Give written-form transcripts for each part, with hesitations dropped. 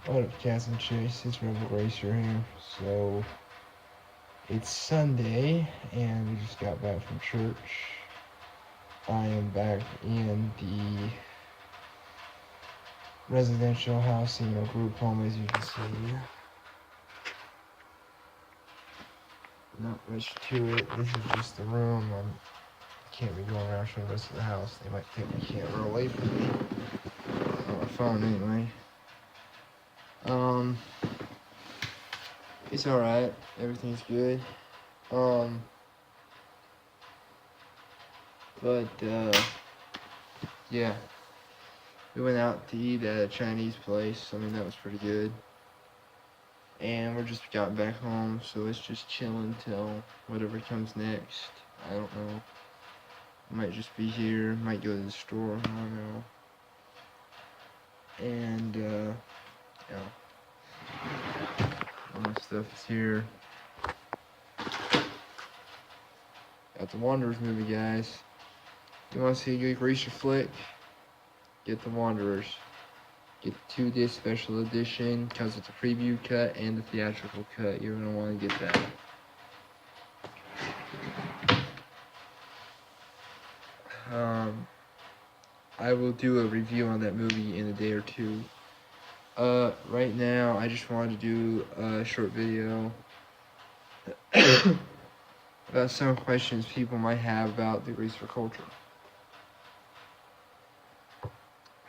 What up, Cass and Chase? It's Rebel Racer here. So, it's Sunday, and we just got back from church. I am back in the residential housing or group home, as you can see. Not much to it. This is just the room. I can't be going around showing the rest of the house. They might take my camera away from me. On my phone, anyway. Um, it's alright. Everything's good. Um, but, yeah. We went out to eat at a Chinese place. I mean, that was pretty good. And we're just got back home, so it's just chilling till whatever comes next. I don't know. I might just be here, might go to the store, I don't know. And, yeah. All my stuff is here. Got the Wanderers movie, guys. You want to see a good Greaser flick? Get the Wanderers. Get the 2-disc special edition. Comes with the preview cut and the theatrical cut. You're going to want to get that. I will do a review on that movie in a day or two. Right now, I just wanted to do a short video about some questions people might have about the Greaser culture.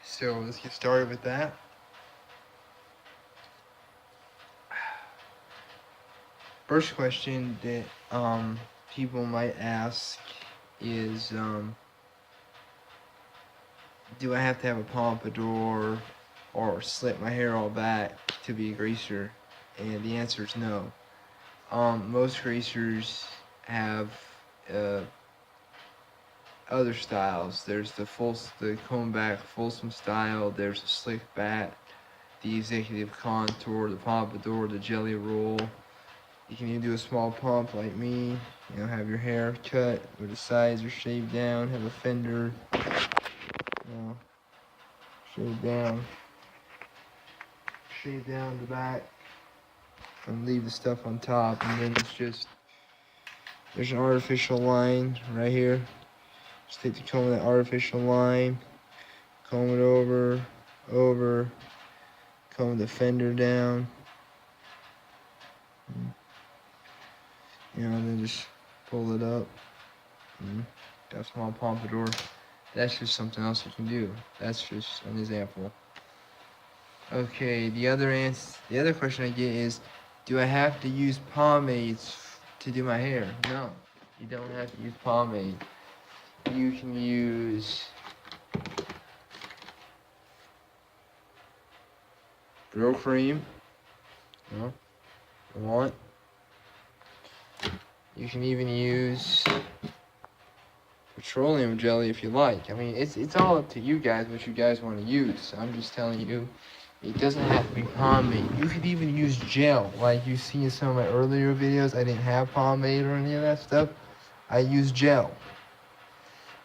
So let's get started with that. First question that people might ask is, do I have to have a pompadour or slit my hair all back to be a greaser? And the answer is no. Most greasers have other styles. There's the comb back Folsom style. There's a slick back, the executive contour, the pompadour, the jelly roll. You can even do a small pump like me. You know, have your hair cut where the sides are shaved down. Have a fender. Shave down the back, and leave the stuff on top, and then there's an artificial line right here. Just take the comb of that artificial line, comb it over, comb the fender down, and then just pull it up. Got a small pompadour. That's just something else you can do. That's just an example. Okay, the other question I get is, do I have to use pomades to do my hair? No, you don't have to use pomade. You can use Brylcreem. No, you want. You can even use petroleum jelly if you like. I mean, it's all up to you guys what you guys want to use. I'm just telling you. It doesn't have to be pomade. You could even use gel. Like you see in some of my earlier videos, I didn't have pomade or any of that stuff. I used gel.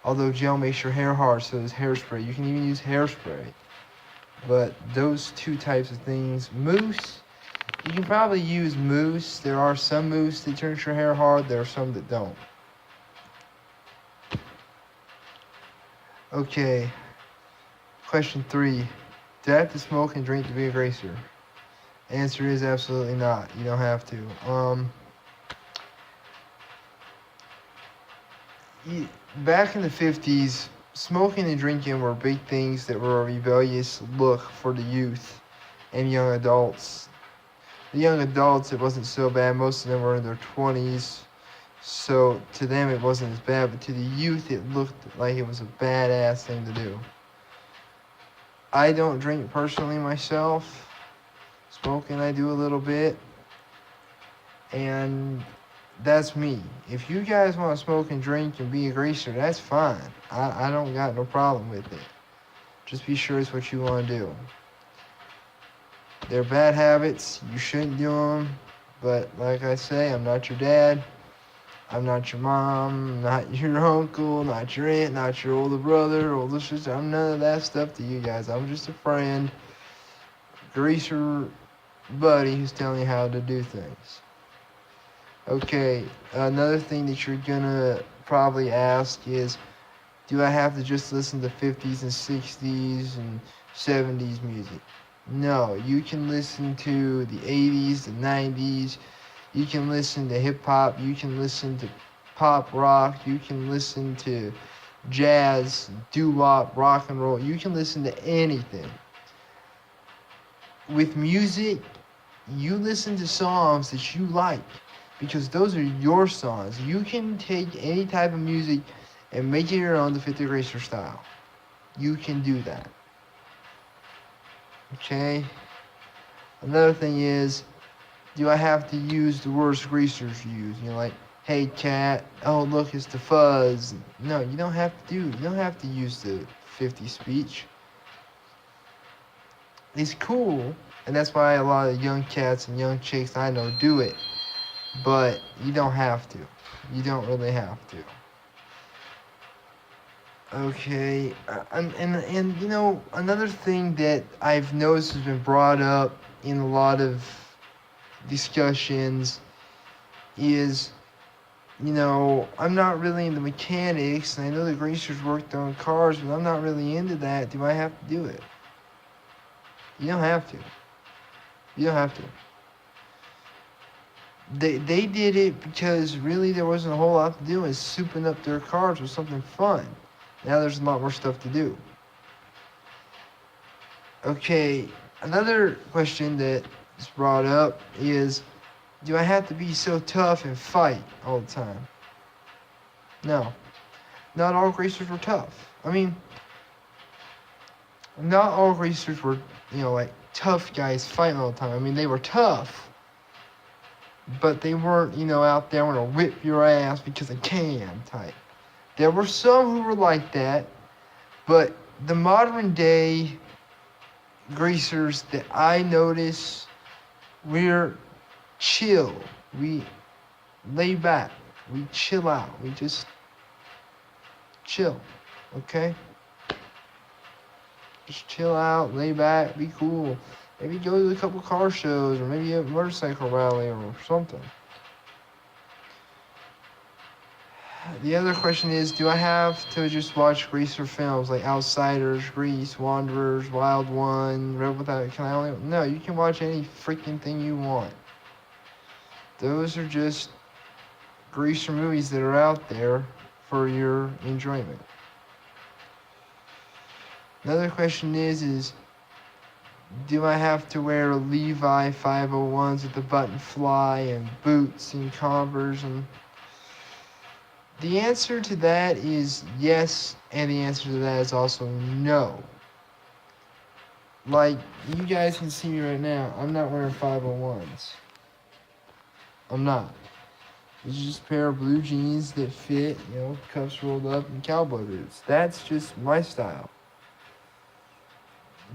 Although gel makes your hair hard, so does hairspray. You can even use hairspray. But those two types of things, mousse, you can probably use mousse. There are some mousse that turns your hair hard. There are some that don't. Okay. Question 3. Do I have to smoke and drink to be a greaser? Answer is absolutely not. You don't have to. Back in the 50s, smoking and drinking were big things that were a rebellious look for the youth and young adults. The young adults, it wasn't so bad. Most of them were in their 20s, so to them it wasn't as bad. But to the youth, it looked like it was a badass thing to do. I don't drink personally myself. Smoking, I do a little bit. And that's me. If you guys want to smoke and drink and be a greaser, that's fine. I don't got no problem with it. Just be sure it's what you want to do. They're bad habits. You shouldn't do them. But like I say, I'm not your dad. I'm not your mom. Not your uncle. Not your aunt. Not your older brother, older sister. I'm none of that stuff to you guys. I'm just a friend. greaser buddy who's telling you how to do things. Okay, another thing that you're gonna probably ask is, do I have to just listen to 50s and 60s and 70s music? No, you can listen to the 80s, the 90s, you can listen to hip hop, you can listen to pop rock, you can listen to jazz, doo-wop, rock and roll, you can listen to anything. With music, you listen to songs that you like because those are your songs. You can take any type of music and make it your own to fit the Greaser style. You can do that. Okay? Another thing is, do I have to use the words greasers use? You know, like, hey cat, oh look, it's the fuzz. No, you don't have to you don't have to use the 50 speech. It's cool, and that's why a lot of young cats and young chicks I know do it. But you don't have to. You don't really have to. Okay, and you know, another thing that I've noticed has been brought up in a lot of discussions is, you know, I'm not really into mechanics, and I know the greasers worked on cars, but I'm not really into that. Do I have to do it? You don't have to. You don't have to. They did it because really there wasn't a whole lot to do, and souping up their cars was something fun. Now there's a lot more stuff to do. Okay, another question that is brought up is, do I have to be so tough and fight all the time? No. Not all greasers were tough. I mean, not all greasers were, you know, like tough guys fighting all the time. I mean, they were tough, but they weren't, you know, out there want to whip your ass because they can type. There were some who were like that, but the modern day greasers that I notice, we're chill. We lay back. We chill out. We just chill, okay? Just chill out, lay back, be cool. Maybe go to a couple car shows, or maybe a motorcycle rally or something. The other question is, do I have to just watch greaser films like Outsiders, Grease, Wanderers, Wild One, Rebel Without? Can I only? No, you can watch any freaking thing you want. Those are just greaser movies that are out there for your enjoyment. Another question is do I have to wear Levi 501s with the button fly and boots and Converse? And the answer to that is yes, and the answer to that is also no. Like, you guys can see me right now, I'm not wearing 501s. I'm not. It's just a pair of blue jeans that fit, you know, cuffs rolled up and cowboy boots. That's just my style.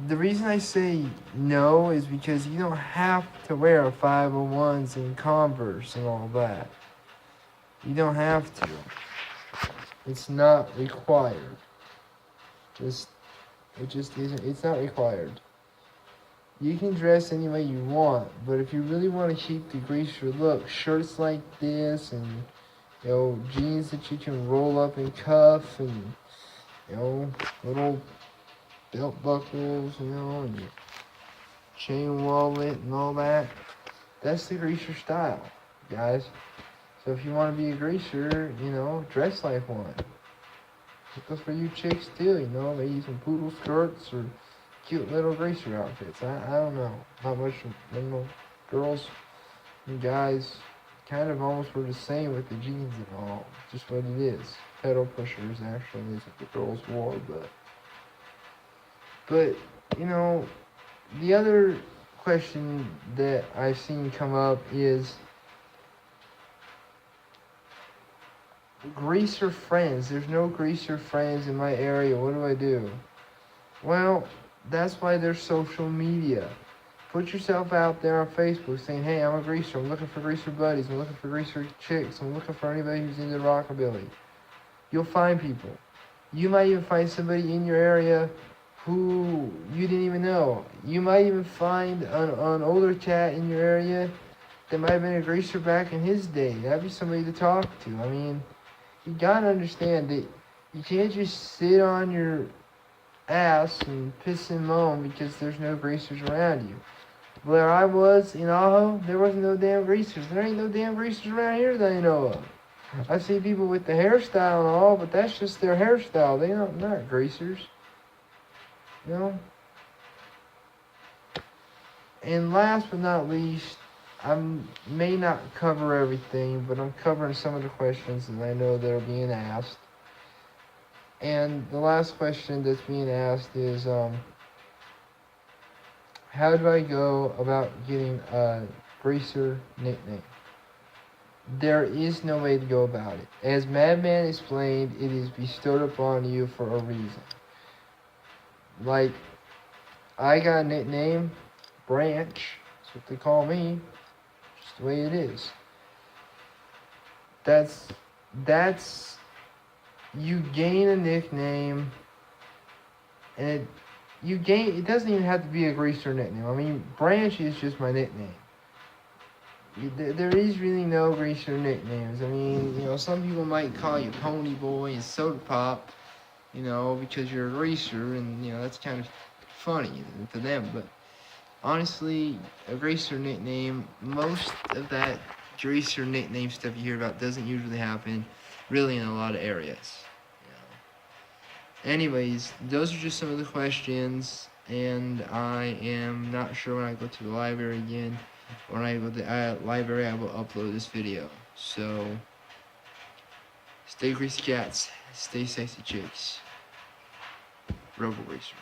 The reason I say no is because you don't have to wear 501s and Converse and all that. You don't have to. It's not required. It just isn't. It's not required. You can dress any way you want, but if you really want to keep the greaser look, shirts like this and, you know, jeans that you can roll up and cuff and, you know, little belt buckles, you know, and your chain wallet and all that, that's the greaser style, guys. So if you want to be a greaser, you know, dress like one. It goes for you chicks too, you know, maybe some poodle skirts or cute little greaser outfits. I don't know. Not much, you know, girls and guys kind of almost were the same with the jeans and all. Just what it is. Pedal pushers actually is what the girls wore, but, you know, the other question that I've seen come up is greaser friends. There's no greaser friends in my area. What do I do? Well, that's why there's social media. Put yourself out there on Facebook saying, hey, I'm a greaser. I'm looking for greaser buddies. I'm looking for greaser chicks. I'm looking for anybody who's into rockabilly. You'll find people. You might even find somebody in your area who you didn't even know. You might even find an older cat in your area that might have been a greaser back in his day. That'd be somebody to talk to. I mean, you gotta understand that you can't just sit on your ass and piss and moan because there's no greasers around you. Where I was in Ajo, there wasn't no damn greasers. There ain't no damn greasers around here that I know of. I see people with the hairstyle and all, but that's just their hairstyle. They don't not greasers. You know? And last but not least, I may not cover everything, but I'm covering some of the questions that I know that are being asked. And the last question that's being asked is, how do I go about getting a greaser nickname? There is no way to go about it. As Madman explained, it is bestowed upon you for a reason. Like, I got a nickname, Branch. That's what they call me. Just the way it is. That's you gain a nickname, and it doesn't even have to be a greaser nickname. I mean, Branch is just my nickname. There is really no greaser nicknames. I mean, you know, some people might call you Pony Boy and Soda Pop, you know, because you're a greaser, and, you know, that's kind of funny to them. But honestly, a greaser nickname, most of that greaser nickname stuff you hear about doesn't usually happen really in a lot of areas. Anyways, those are just some of the questions, and I am not sure when I go to the library again. When I go to the library, I will upload this video. So, stay greasy cats, stay sexy chicks. Robo Racer.